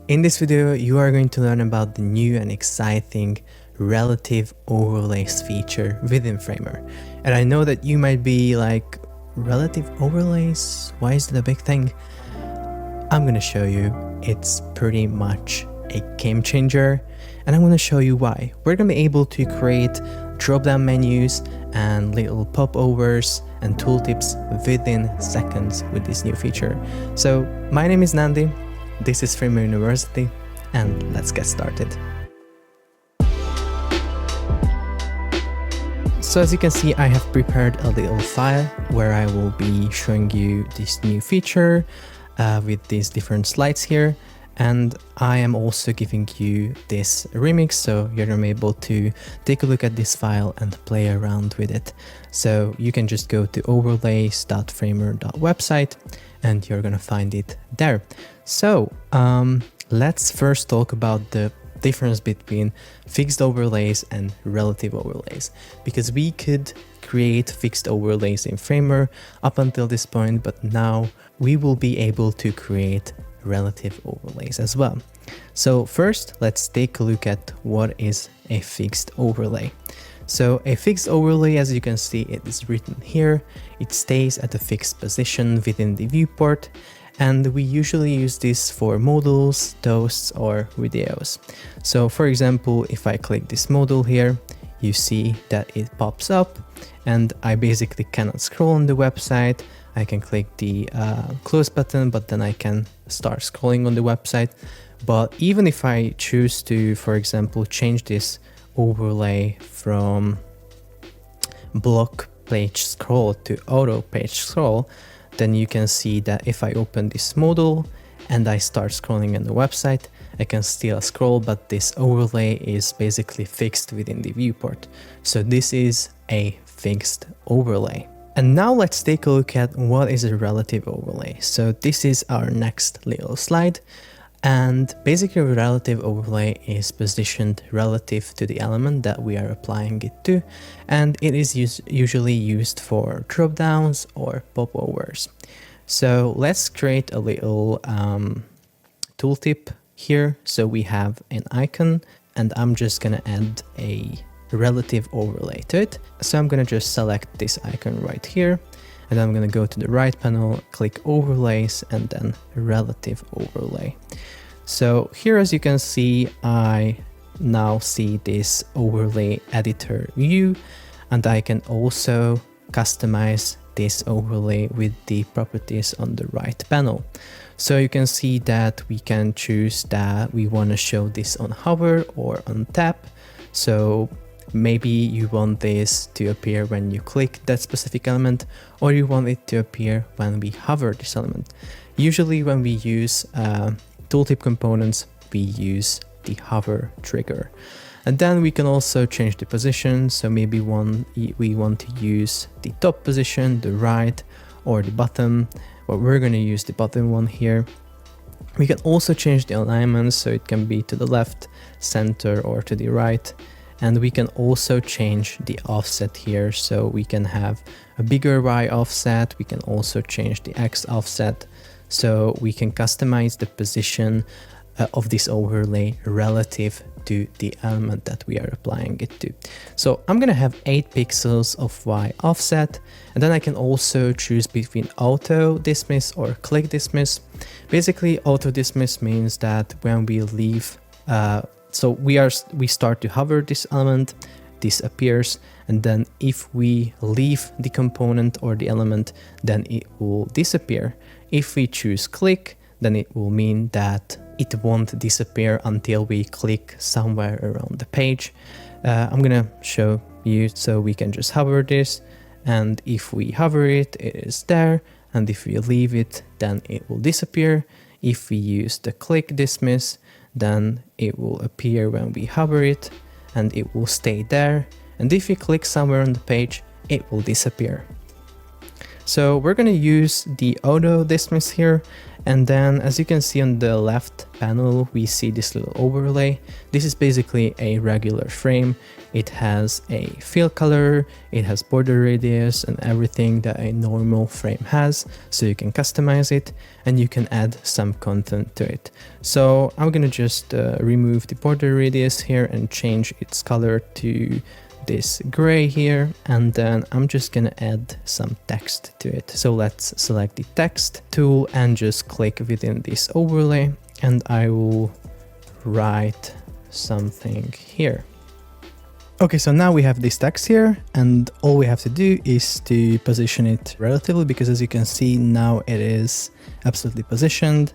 In this video, you are going to learn about the new and exciting relative overlays feature within Framer. And I know that you might be like, relative overlays? Why is it a big thing? I'm going to show you. It's pretty much a game changer, and I'm going to show you why. We're going to be able to create drop-down menus and little popovers and tooltips within seconds with this new feature. So my name is Nandi, this is Framer University, and let's get started. So as you can see, I have prepared a little file where I will be showing you this new feature with these different slides here. And I am also giving you this remix, so you're gonna be able to take a look at this file and play around with it. So you can just go to overlays.framer.website and you're gonna find it there. So let's first talk about the difference between fixed overlays and relative overlays, because we could create fixed overlays in Framer up until this point, but now we will be able to create relative overlays as well. So first, let's take a look at what is a fixed overlay. So a fixed overlay, as you can see, it is written here. It stays at a fixed position within the viewport, and we usually use this for modals, toasts, or videos. So for example, if I click this modal here, you see that it pops up and I basically cannot scroll on the website. I can click the close button, but then I can start scrolling on the website. But even if I choose to, for example, change this overlay from block page scroll to auto page scroll, then you can see that if I open this modal and I start scrolling on the website, I can still scroll, but this overlay is basically fixed within the viewport. So this is a fixed overlay. And now let's take a look at what is a relative overlay. So this is our next little slide. And basically a relative overlay is positioned relative to the element that we are applying it to. And it is usually used for dropdowns or popovers. So let's create a little tooltip here. So we have an icon, and I'm just gonna add a relative overlay to it. So I'm gonna just select this icon right here, and I'm gonna go to the right panel, click overlays, and then relative overlay. So here, as you can see, I now see this overlay editor view, and I can also customize this overlay with the properties on the right panel. So you can see that we can choose that we want to show this on hover or on tap. So maybe you want this to appear when you click that specific element, or you want it to appear when we hover this element. Usually when we use tooltip components, we use the hover trigger. And then we can also change the position. So maybe we want to use the top position, the right, or the bottom. But we're going to use the bottom one here. We can also change the alignment, so it can be to the left, center, or to the right. And we can also change the offset here, so we can have a bigger Y offset. We can also change the X offset, so we can customize the position of this overlay relative to the element that we are applying it to. So I'm gonna have 8 pixels of Y offset, and then I can also choose between auto dismiss or click dismiss. Basically, auto dismiss means that when we leave, so we start to hover this element, this appears, and then if we leave the component or the element, then it will disappear. If we choose click, then it will mean that it won't disappear until we click somewhere around the page. I'm gonna show you, so we can just hover this, and if we hover it, it is there, and if we leave it, then it will disappear. If we use the click dismiss, then it will appear when we hover it, and it will stay there. And if we click somewhere on the page, it will disappear. So we're going to use the auto dismiss here, And then as you can see on the left panel, we see this little overlay. This is basically a regular frame. It has a fill color, it has border radius and everything that a normal frame has. So you can customize it and you can add some content to it. So I'm gonna just remove the border radius here and change its color to this gray here, and then I'm just gonna add some text to it. So let's select the text tool and just click within this overlay, and I will write something here. Okay, so now we have this text here, and all we have to do is to position it relatively, because as you can see now it is absolutely positioned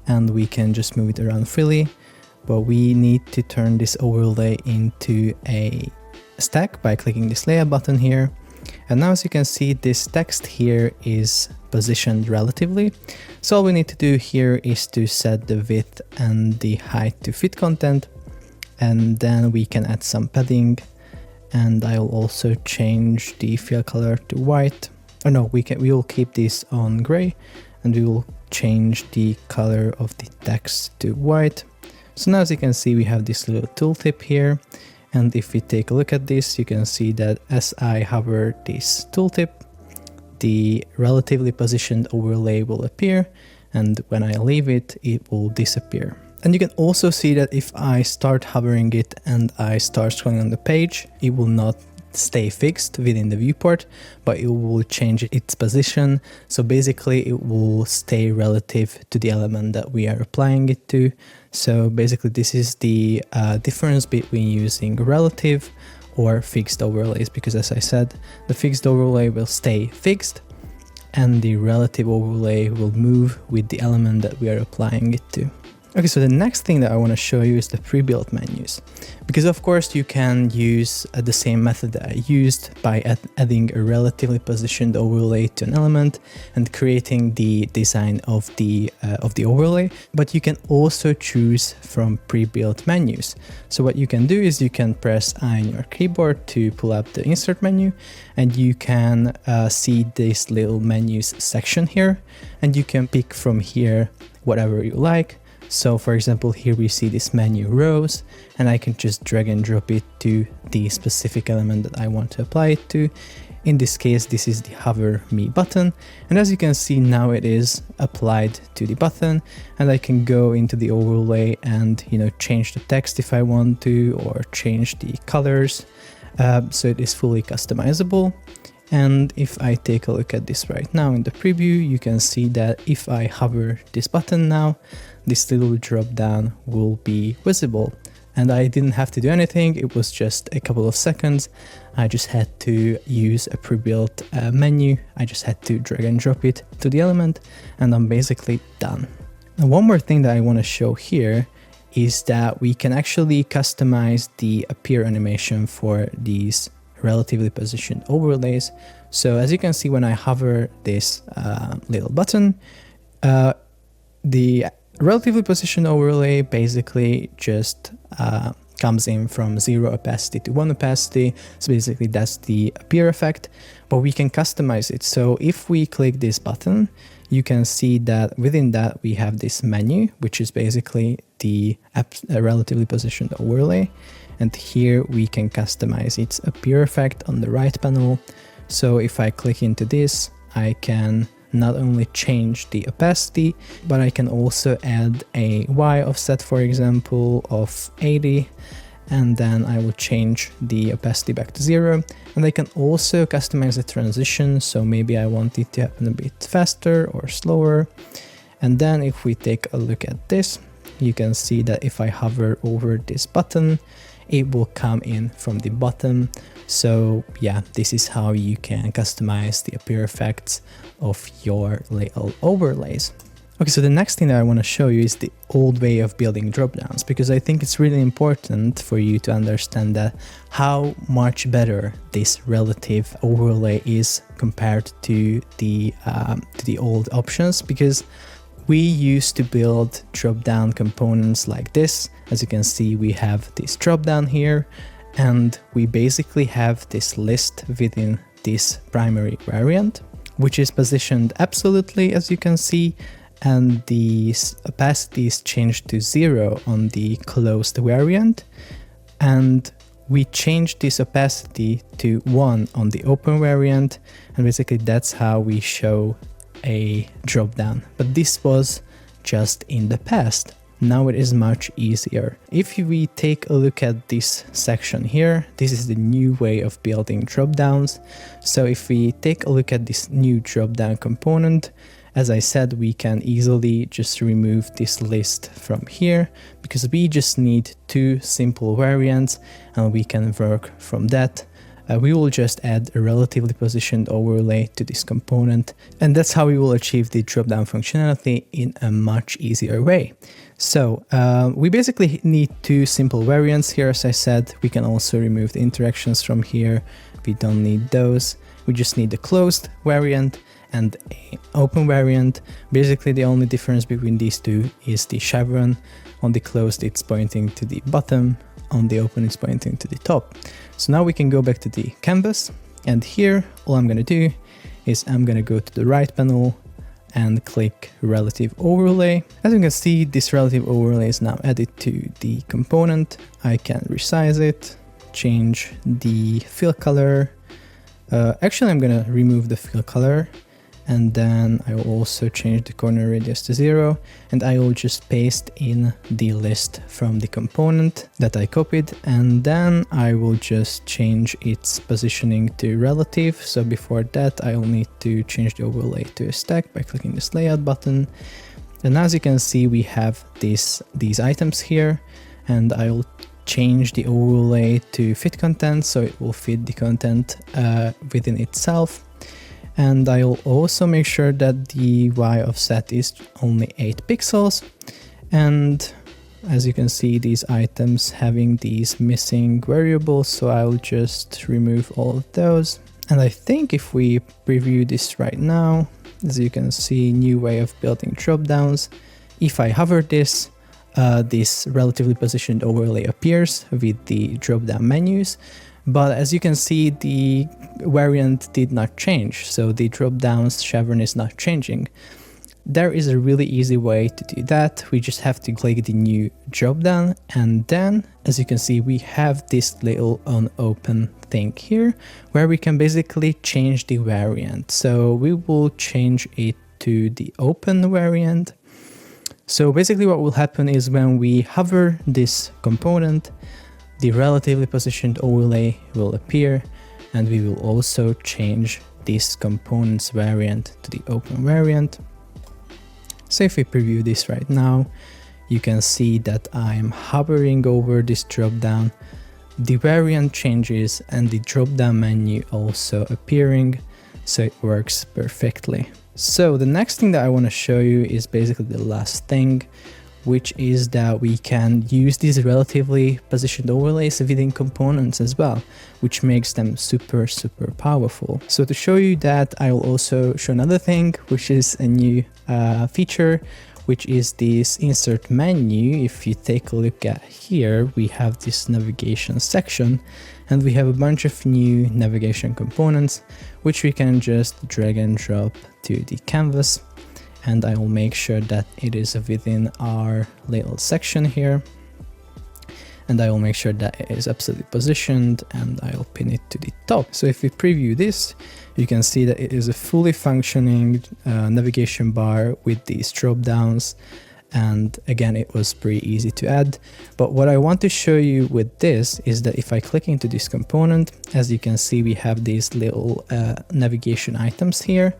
and we can just move it around freely. But we need to turn this overlay into a stack by clicking this layer button here. And now as you can see, this text here is positioned relatively. So all we need to do here is to set the width and the height to fit content, and then we can add some padding, and I'll also change the fill color to white. Oh no, we will keep this on gray, and we will change the color of the text to white. So now as you can see, we have this little tooltip here. And if we take a look at this, you can see that as I hover this tooltip, the relatively positioned overlay will appear, and when I leave it, it will disappear. And you can also see that if I start hovering it and I start scrolling on the page, it will not stay fixed within the viewport, but it will change its position. So basically it will stay relative to the element that we are applying it to. So basically this is the difference between using relative or fixed overlays, because as I said, the fixed overlay will stay fixed and the relative overlay will move with the element that we are applying it to. Okay, so the next thing that I want to show you is the pre-built menus, because of course you can use the same method that I used by adding a relatively positioned overlay to an element and creating the design of the overlay, but you can also choose from pre-built menus. So what you can do is you can press I on your keyboard to pull up the insert menu, and you can see this little menus section here, and you can pick from here whatever you like. So for example, here we see this menu rows, and I can just drag and drop it to the specific element that I want to apply it to. In this case, this is the hover me button. And as you can see, now it is applied to the button, and I can go into the overlay and, change the text if I want to, or change the colors. So it is fully customizable. And if I take a look at this right now in the preview, you can see that if I hover this button now, this little drop down will be visible. And I didn't have to do anything, it was just a couple of seconds. I just had to use a pre-built menu. I just had to drag and drop it to the element, and I'm basically done. Now, one more thing that I want to show here is that we can actually customize the appear animation for these relatively positioned overlays. So as you can see, when I hover this little button, the relatively positioned overlay basically just comes in from 0 opacity to 1 opacity. So basically that's the appear effect, but we can customize it. So if we click this button, you can see that within that we have this menu, which is basically the relatively positioned overlay. And here we can customize its appear effect on the right panel. So if I click into this, I can not only change the opacity, but I can also add a Y offset, for example, of 80, and then I will change the opacity back to 0. And I can also customize the transition, so maybe I want it to happen a bit faster or slower. And then if we take a look at this, you can see that if I hover over this button, it will come in from the bottom. So yeah, this is how you can customize the appear effects of your little overlays. Okay, so the next thing that I want to show you is the old way of building dropdowns, because I think it's really important for you to understand that how much better this relative overlay is compared to the old options, because we used to build drop-down components like this. As you can see, we have this drop-down here, and we basically have this list within this primary variant, which is positioned absolutely, as you can see. and the opacity is changed to 0 on the closed variant, and we change this opacity to 1 on the open variant, and basically that's how we show a drop-down. But this was just in the past. Now it is much easier. If we take a look at this section here, this is the new way of building drop-downs. So if we take a look at this new drop-down component, as I said, we can easily just remove this list from here because we just need 2 simple variants and we can work from that. We will just add a relatively positioned overlay to this component, and that's how we will achieve the drop-down functionality in a much easier way. So we basically need 2 simple variants here. As I said, we can also remove the interactions from here. We don't need those. We just need the closed variant and an open variant. Basically, the only difference between these two is the chevron. On the closed, it's pointing to the bottom. On the open, it's pointing to the top. So now we can go back to the canvas, and here all I'm going to do is I'm going to go to the right panel and click relative overlay. As you can see, this relative overlay is now added to the component. I can resize it, change the fill color. Actually, I'm going to remove the fill color, and then I will also change the corner radius to 0, and I will just paste in the list from the component that I copied, and then I will just change its positioning to relative. So before that, I will need to change the overlay to a stack by clicking this layout button. And as you can see, we have these items here, and I will change the overlay to fit content, so it will fit the content within itself. And I'll also make sure that the Y offset is only 8 pixels. And as you can see, these items having these missing variables, so I'll just remove all of those. And I think if we preview this right now, as you can see, new way of building drop-downs. If I hover this, this relatively positioned overlay appears with the drop-down menus. But as you can see, the variant did not change, so the drop-down's chevron is not changing. There is a really easy way to do that. We just have to click the new drop-down, and then, as you can see, we have this little unopen thing here, where we can basically change the variant. So we will change it to the open variant. So basically what will happen is when we hover this component, the relatively positioned overlay will appear, and we will also change this component's variant to the open variant. So if we preview this right now, you can see that I'm hovering over this drop-down. The variant changes and the drop-down menu also appearing, so it works perfectly. So the next thing that I want to show you is basically the last thing, which is that we can use these relatively positioned overlays within components as well, which makes them super powerful. So to show you that, I will also show another thing, which is a new feature, which is this insert menu. If you take a look at here, we have this navigation section, and we have a bunch of new navigation components, which we can just drag and drop to the canvas. And I will make sure that it is within our little section here. And I will make sure that it is absolutely positioned, and I'll pin it to the top. So if we preview this, you can see that it is a fully functioning navigation bar with these drop downs. And again, it was pretty easy to add. But what I want to show you with this is that if I click into this component, as you can see, we have these little navigation items here.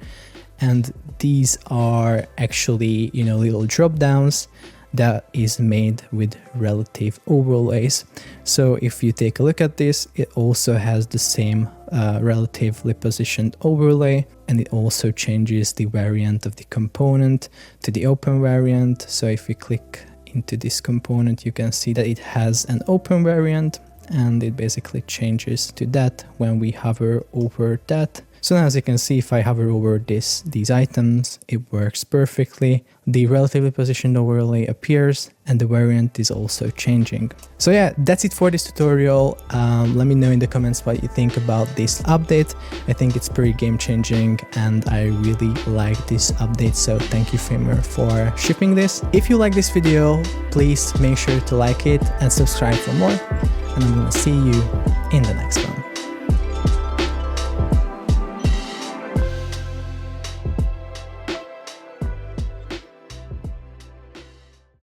And these are actually, little drop downs that is made with relative overlays. So if you take a look at this, it also has the same relatively positioned overlay, and it also changes the variant of the component to the open variant. So if we click into this component, you can see that it has an open variant, and it basically changes to that when we hover over that. So now, as you can see, if I hover over these items, it works perfectly. The relatively positioned overlay appears and the variant is also changing. So yeah, that's it for this tutorial. Let me know in the comments what you think about this update. I think it's pretty game changing and I really like this update. So thank you, Framer, for shipping this. If you like this video, please make sure to like it and subscribe for more. And I'm gonna see you in the next one.